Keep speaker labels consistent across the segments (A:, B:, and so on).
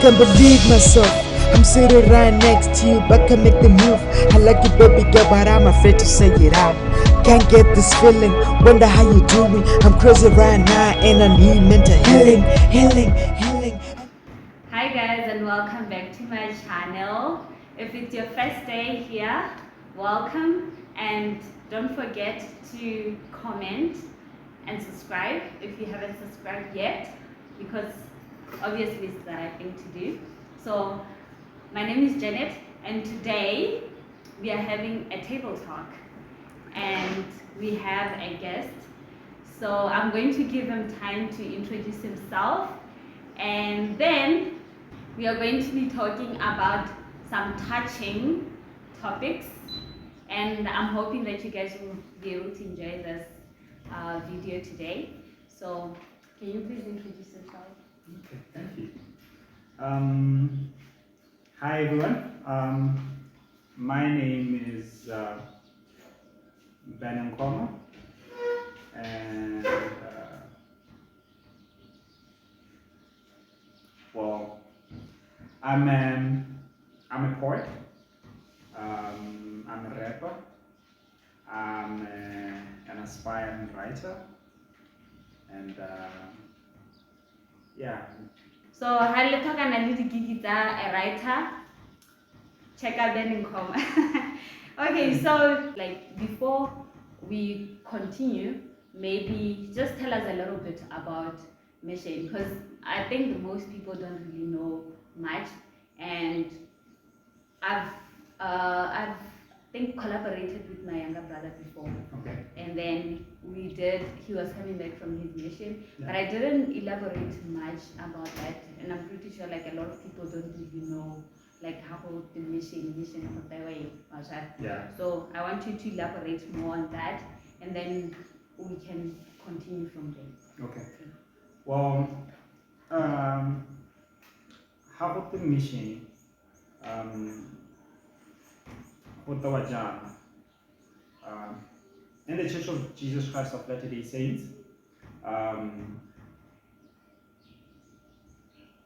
A: can't believe myself. I'm sitting right next to you, but can make the move. I like you, baby girl, but I'm afraid to say it out. Can't get this feeling, wonder how you doing. I'm crazy right now, and I need mental healing, healing, healing.
B: Hi guys, and welcome back to my channel. If it's your first day here, welcome, and don't forget to comment and subscribe if you haven't subscribed yet, because obviously it's the right thing to do. So my name is Janet, and today we are having a table talk, and we have a guest. So I'm going to give him time to introduce himself, and then we are going to be talking about some touching topics, and I'm hoping that you guys will be able to enjoy this video today. So can you please introduce yourself?
C: Okay, thank you. Hi everyone. My name is Nkhoma, and well, I'm a poet. I'm a rapper. An aspiring writer, and yeah.
B: So ha le tlhokana le di-gig tsa a writer, check out Nkhoma. Okay, so like before we continue, maybe just tell us a little bit about mission, because I think most people don't really know much, and I've think collaborated with my younger brother before.
C: Okay.
B: And then he was coming back from his mission,
C: Yeah.
B: but I didn't elaborate much about that, and I'm pretty sure like a lot of people don't really know like how the mission of the way was that.
C: Yeah.
B: So I want you to elaborate more on that, and then we can continue from there.
C: Okay. Well, how about the mission? In the Church of Jesus Christ of Latter-day Saints,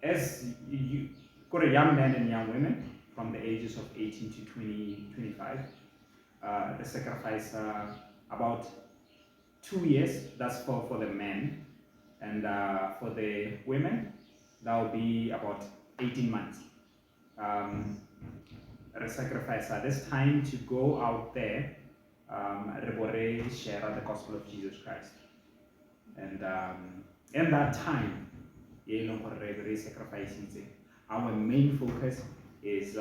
C: as you got a young men and young women from the ages of 18 to 25, the sacrifice about 2 years, that's for the men, and for the women, that will be about 18 months. The sacrifice at this time to go out there, share the gospel of Jesus Christ. And in that time, sacrificing. Our main focus is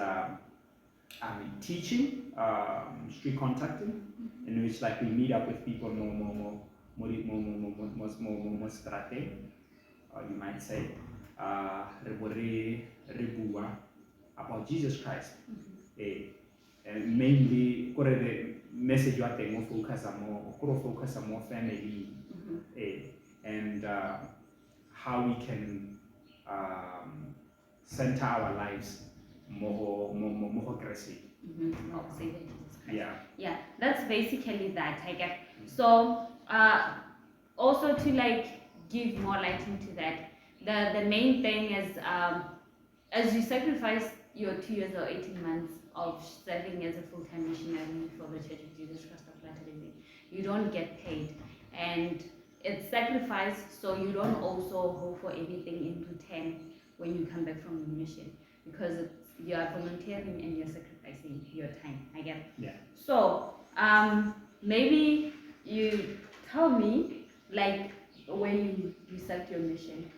C: teaching, street contacting, in which like we meet up with people more strate, you might say, about Jesus Christ. And mainly, the message you are focus on more family, and how we can center our lives more aggressive.
B: Yeah, that's basically that I get. So also to like give more light into that, the main thing is as you sacrifice your 2 years or 18 months of serving as a full-time missionary for the Church of Jesus Christ of Latter-day Saints, you don't get paid, and it's sacrifice, so you don't also hope for anything in return when you come back from the mission, because you are volunteering and you're sacrificing your time. I get.
C: Yeah.
B: So maybe you tell me like where you served your mission.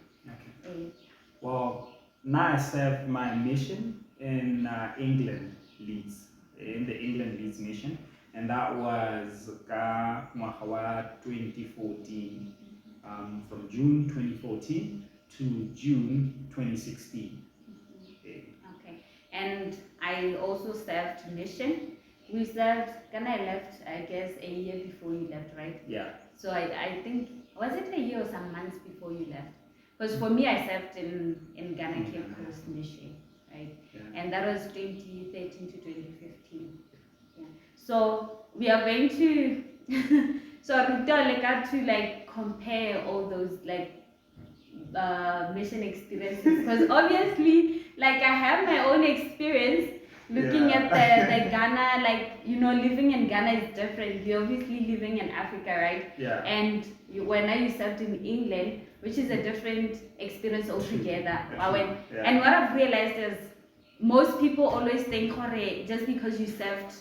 C: Okay. Well, now I serve my mission in England, Leeds, in the England Leeds mission, and that was 2014, from June 2014 to June 2016.
B: Okay, and I also served mission. We served, when I left, I guess a year before you left, right?
C: Yeah.
B: So I think, was it a year or some months before you left? Because for me, I served in Ghana Cape Coast mission, right?
C: Yeah.
B: And that was 2013 to 2015. Yeah. So we are going to, so Rita, like, to like compare all those like mission experiences, because obviously, like, I have my own experience looking at the Ghana, like, you know, living in Ghana is different. You're obviously living in Africa, right?
C: Yeah.
B: And when I served in England, which is a different experience altogether. And what I've realized is most people always think, just because you served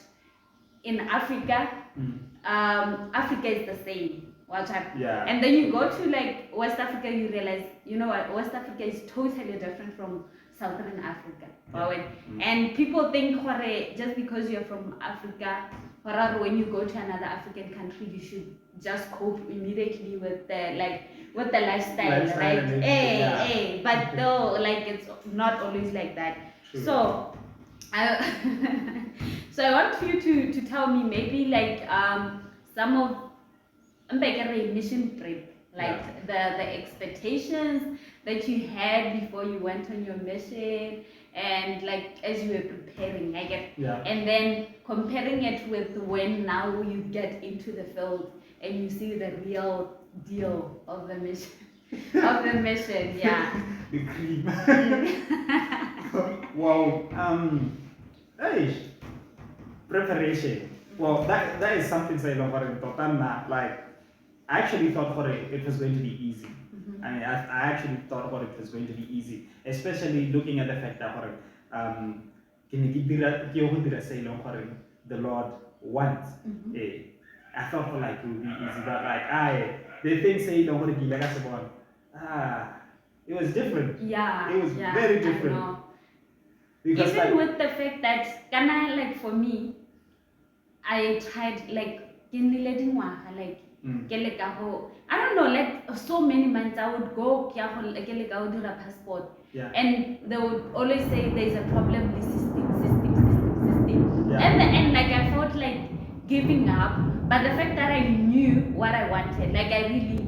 B: in Africa, Africa is the same. And then you go to like West Africa, you realize, you know what, West Africa is totally different from Southern Africa. And people think, just because you're from Africa, when you go to another African country, you should just cope immediately with the lifestyle, right? But though, like, it's not always like that.
C: True.
B: So so I want you to tell me maybe like some of mission trip, like the expectations that you had before you went on your mission, and like as you were preparing, and then comparing it with when now you get into the field and you see the real deal of the mission. Of the mission,
C: The cream. Wow. Hey, preparation. Well, that is something say like I actually thought it was going to be easy. I mean, I actually thought it was going to be easy, especially looking at the fact that the Lord wants. I thought like it would be easy, but like the thing say it was different. It was very different. Because
B: even with the fact that Ghana, like for me, I tried like like I don't know, like so many months I would go do a passport, and they would always say there's a problem with system. At the end, like I felt like giving up, but the fact that I knew what I wanted, like I really,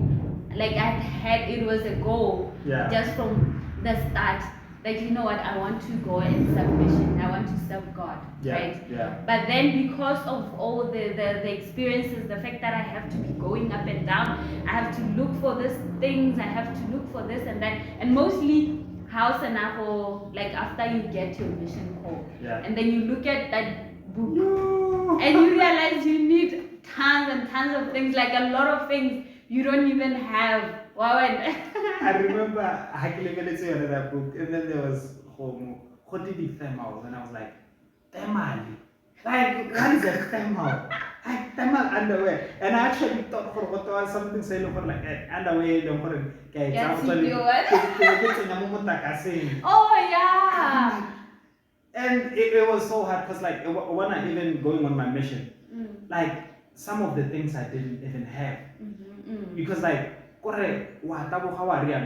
B: like I had it was a goal just from the start. Like, you know what, I want to go and serve mission. I want to serve God, right? But then because of all the experiences, the fact that I have to be going up and down, I have to look for these things, I have to look for this and that, and mostly house and apple, like after you get your mission call, and then you look at that book, and you realize you need tons and tons of things, like a lot of things you don't even have.
C: I remember I can that book, and then there was thermals, and I was like, thermal? Like, what is a thermal? Like thermal underwear. And I actually thought for what was something say like underwear,
B: oh yeah.
C: And it was so hard because like when I even going on my mission, like some of the things I didn't even have. Because like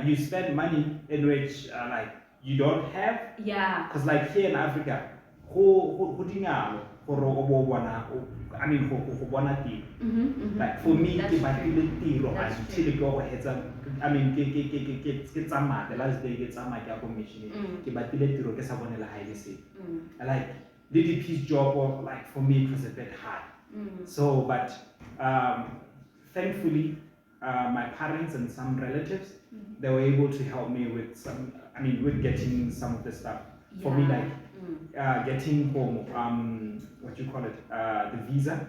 C: you spend money in which like you don't have. Because like here in Africa, I mean like for me, I mean the last day like did a peace job, or like for me it was a bit hard. So but thankfully my parents and some relatives, they were able to help me with some, I mean with getting some of the stuff. For me, like getting home, what you call it, the visa.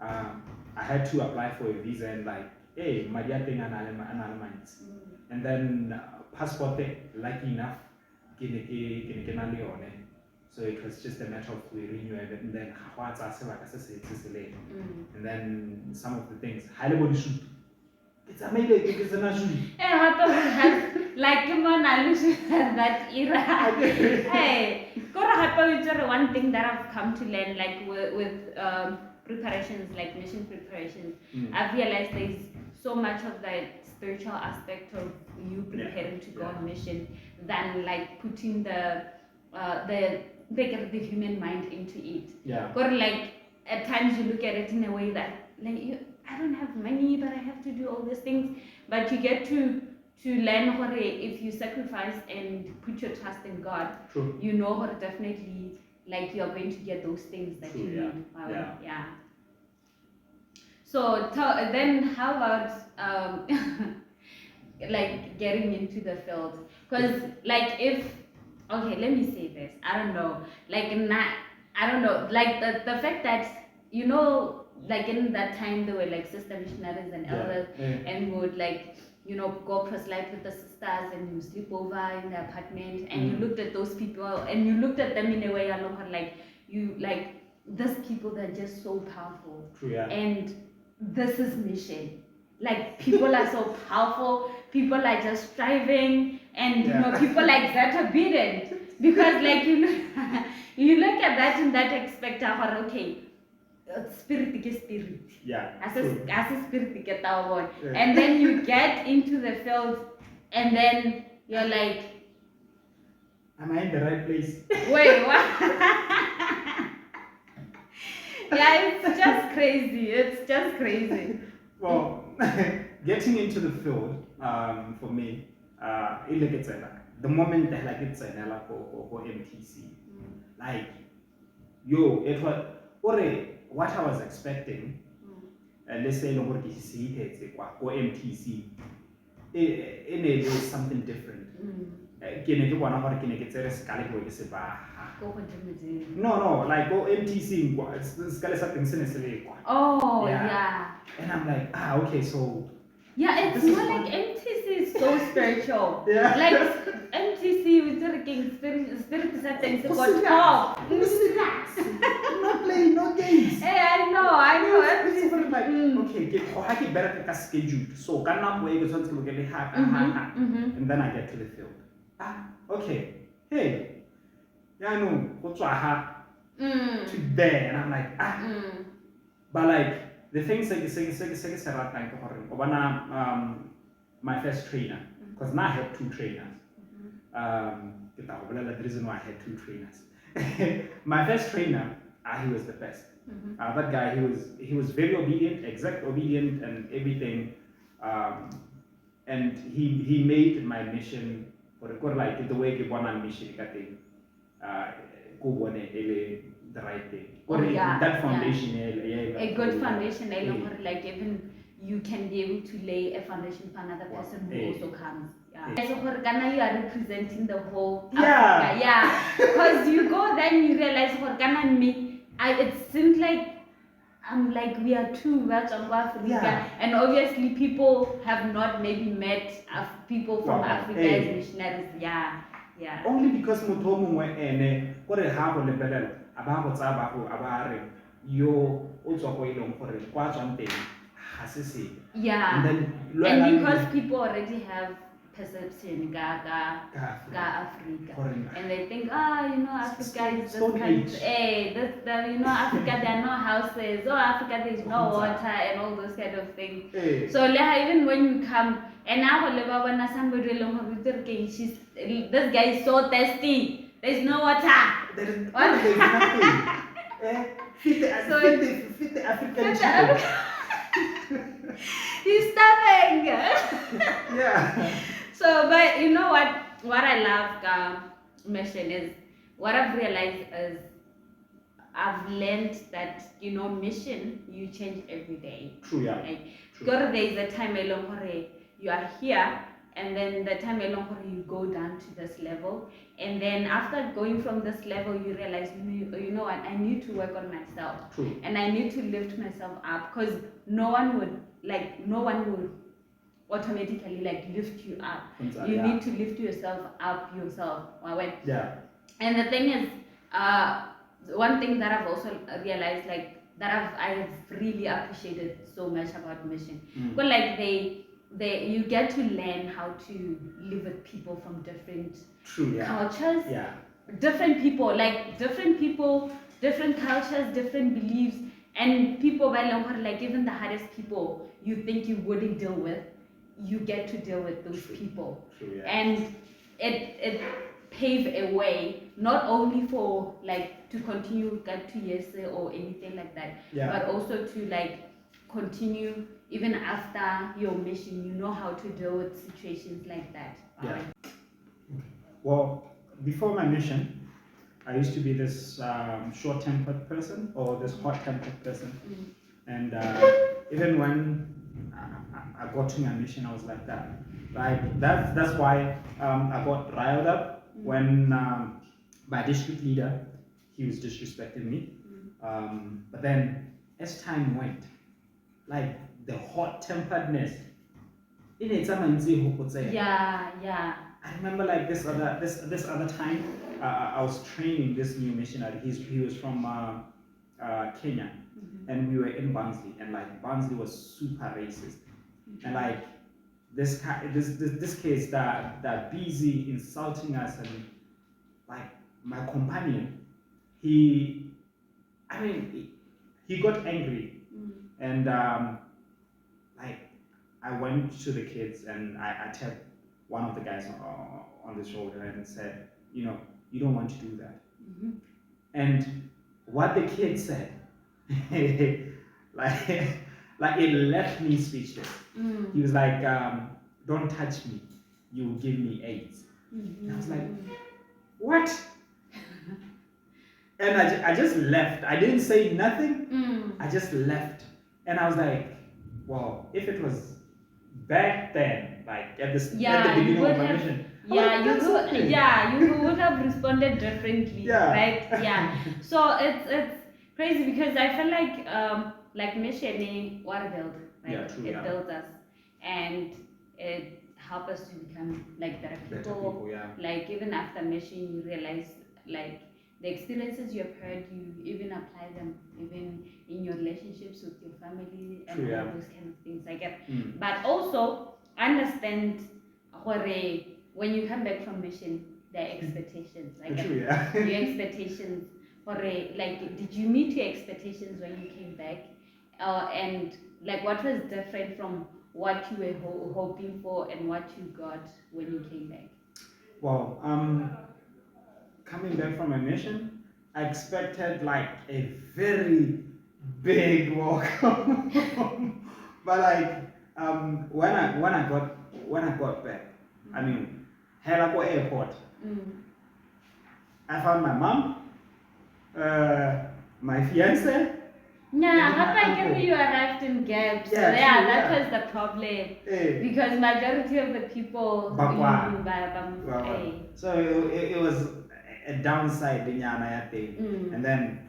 C: I had to apply for a visa, and like, hey, my dear thing and then passport, lucky enough, so it was just a matter of we renew it, and then and then some of the things, it's amazing because it's not
B: like come on, I wish that era. Hey, one thing that I've come to learn, like with preparations, like mission preparations, I've realized there's so much of the spiritual aspect of you preparing to go on mission than like putting the human mind into it. Or like at times you look at it in a way that like I don't have money, but I have to do all these things. But you get to learn if you sacrifice and put your trust in God, you know definitely like you're going to get those things that you need. So then how about like getting into the field, because like if okay, let me say this, I don't know, like not, I don't know, like the fact that like in that time there were like sister missionaries and elders, and would like go proselyte with the sisters, and you sleep over in the apartment, and you looked at those people and you looked at them in a way like you like these people, they're just so powerful.
C: True, yeah.
B: And this is mission. Like people are so powerful, people are just striving, and people like that are obedient. Because like you look at that and that expect okay, spirit is spirit.
C: Yeah.
B: As a spirit get our one. And then you get into the field and then you're like,
C: am I in the right place?
B: wait, what? Yeah, it's just crazy. It's just crazy.
C: Well, getting into the field, for me, the moment that like it's or MTC, like it was what I was expecting. Let's say or MTC, it is something different. No, like go MTC,
B: oh yeah.
C: And I'm like, okay, so
B: yeah, it's more like MTC is so spiritual.
C: Yeah.
B: Like MTC with the spirit is something so top.
C: not playing no games.
B: Hey, I know.
C: It's like, okay, I get better to schedule. So can not wait and then I get to the field. Okay. Hey. Yeah, I know. Go to there, and I'm like, but like the things like my first trainer, because now I have two trainers. The reason why I had two trainers. My first trainer, he was the best. That guy, he was very obedient, exact obedient, and everything. And he made my mission, or like the way he won my mission, the right thing. That foundation,
B: a good foundation, like even you can be able to lay a foundation for another person who also comes. Yeah. So Ghana, you are representing the whole Africa. Yeah. Because you go then you realize for Ghana and me, it seems like we are too much of Africa, and obviously people have not maybe met people from Africa as missionaries. Yeah.
C: Only because Mutomu and what a harbor level about yo also going for a quite something has to say.
B: Yeah. And because people already have perception Africa, and they think Africa is this country, Africa there are no houses, Africa there is no water and all those kind of things. So even when you come and now when somebody this guy is so thirsty, there's no water.
C: There's nothing. Fit the African chicken.
B: He's starving.
C: Yeah.
B: So, but you know what I love mission is, what I've realized is I've learned that mission you change every day.
C: True, yeah.
B: Like, there is a time you are here, and then the time you go down to this level, and then after going from this level you realize you know what, I need to work on myself.
C: True.
B: And I need to lift myself up, because no one would automatically lift you up. You need to lift yourself up yourself.
C: Yeah.
B: And the thing is, one thing that I've also realized, that I've really appreciated so much about mission, but you get to learn how to live with people from different cultures, different people, different cultures, different beliefs, and people even the hardest people you think you wouldn't deal with, you get to deal with those people. And it pave a way not only for to continue get to yes or anything like that, but also to continue even after your mission. You know how to deal with situations like that.
C: Well, before my mission, I used to be this short-tempered person, or this hot-tempered person. And even when I got to my mission, I was like that. Like that's why I got riled up when my district leader, he was disrespecting me. But then as time went, like the hot temperedness,
B: Yeah.
C: I remember like this other time, I was training this new missionary. He was from Kenya, and we were in Barnsley, and like Barnsley was super racist, and like this case that busy insulting us, and like my companion, he, I mean, he got angry, and like I went to the kids and I tapped one of the guys on the shoulder and said, you don't want to do that. And what the kid said, like, like it left me speechless. He was like, don't touch me, you will give me AIDS. And I was like, what? And I just left. I didn't say nothing. I just left. And I was like, wow, if it was back then, like at the beginning of my mission,
B: you would have responded differently, right? Yeah. So it's crazy because I feel like mission what build, right?
C: Yeah, true,
B: it builds us, and it helps us to become like better people. Like even after mission, you realize like the experiences you have heard, you even apply them even in your relationships with your family and all those kind of things. I get, but also understand when you come back from mission, there are expectations. I get your expectations. Like, did you meet your expectations when you came back? And like, what was different from what you were hoping for and what you got when you came back?
C: Well, coming back from a mission, I expected like a very big welcome. But like when I got back, I mean, Helako Airport, I found my mom, my fiance.
B: Yeah, how you arrived in gaps.
C: Yeah,
B: that was the problem. Because majority of the people
C: so it was a downside thing. And then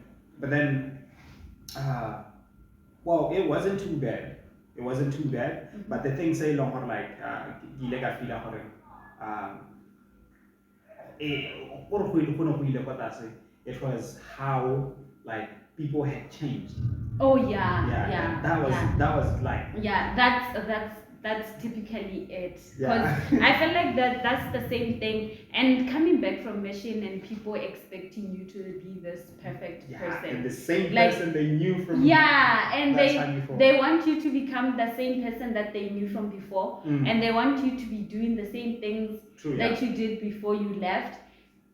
C: well, it wasn't too bad. But the thing say long like it was how like people had changed.
B: Oh yeah.
C: That was like
B: that's typically it. Because I feel like that's the same thing. And coming back from mission and people expecting you to be this perfect person.
C: And the same person they knew from
B: and they want you to become the same person that they knew from before, and they want you to be doing the same things that you did before you left.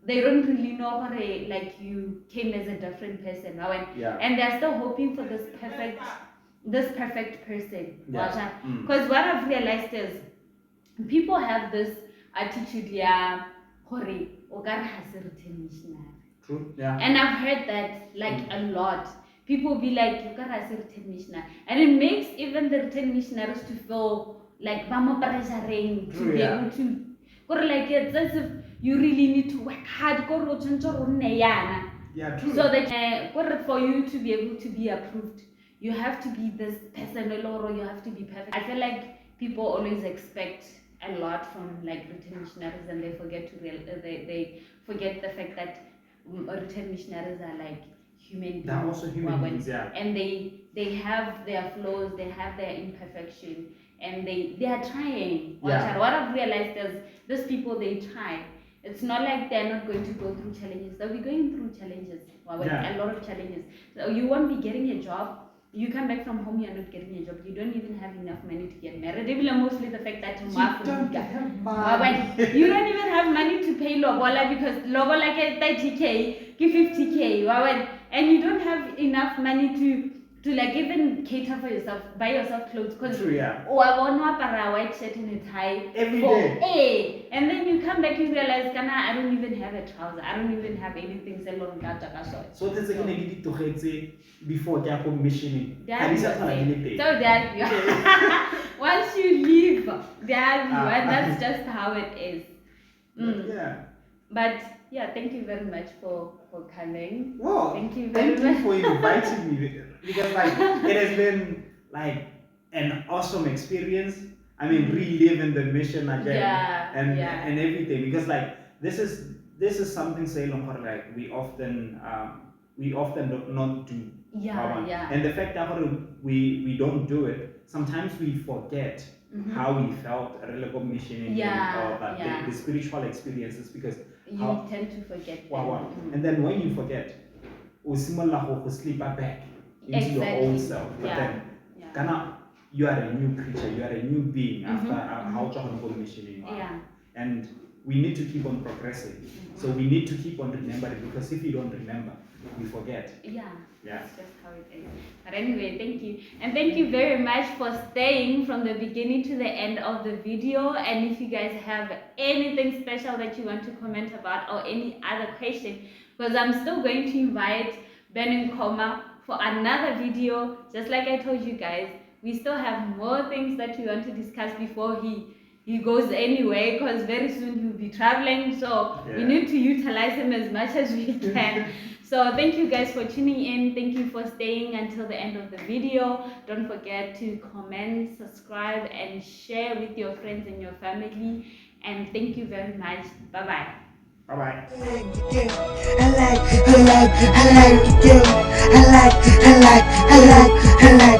B: They don't really know how like you came as a different person now, and they're still hoping for this perfect person. Because what I've realized is people have this attitude,
C: True.
B: And I've heard that like a lot. People be like, you got a return missionary, and it makes even the return missionaries to feel like mama pressuring to be able to, or like it's as if you really need to work hard.
C: Yeah, true.
B: So that for you to be able to be approved, you have to be this person, or you have to be perfect. I feel like people always expect a lot from like return missionaries, and they forget they forget the fact that return missionaries are like human beings.
C: They're also human beings,
B: and they have their flaws, they have their imperfection, and they are trying. What I've realized is these people, they try. It's not like they're not going to go through challenges. They'll be going through challenges, a lot of challenges. So you won't be getting a job. You come back from home, you're not getting a job. You don't even have enough money to get married. Even mostly the fact that you don't have money. You don't even have money to pay lobola, because lobola like 30K, give 50K, and you don't have enough money to to like even cater for yourself, buy yourself clothes, because
C: True, yeah.
B: oh, I want to wear a white shirt and a tie
C: Every
B: for
C: day.
B: and then you come back, you realize, Kana, I don't even have a trouser, I don't even have anything.
C: So that's again I to before they are missioning.
B: So that once you leave, there you, and that's just how it is.
C: Yeah.
B: But yeah, thank you very much for coming.
C: Well,
B: thank you very
C: much.
B: Thank
C: you for inviting me, because like it has been like an awesome experience. I mean, reliving the mission again, and everything, because like this is something say like we often do not do. And the fact that we don't do it, sometimes we forget how we felt a religious missioning or the spiritual experiences, because
B: you tend to forget.
C: And then when you forget, you slip back into your old self. But then, you are a new creature, you are a new being after how John missioning. And we need to keep on progressing. So we need to keep on remembering, because if you don't remember, we forget. That's just how it is. But anyway,
B: thank you. And thank you very much for staying from the beginning to the end of the video. And if you guys have anything special that you want to comment about, or any other question, because I'm still going to invite Nkhoma for another video. Just like I told you guys, we still have more things that we want to discuss before he goes anyway, because very soon he'll be traveling, so we need to utilize him as much as we can. So thank you guys for tuning in. Thank you for staying until the end of the video. Don't forget to comment, subscribe, and share with your friends and your family. And thank you very much. Bye bye.
C: Bye bye.
A: I like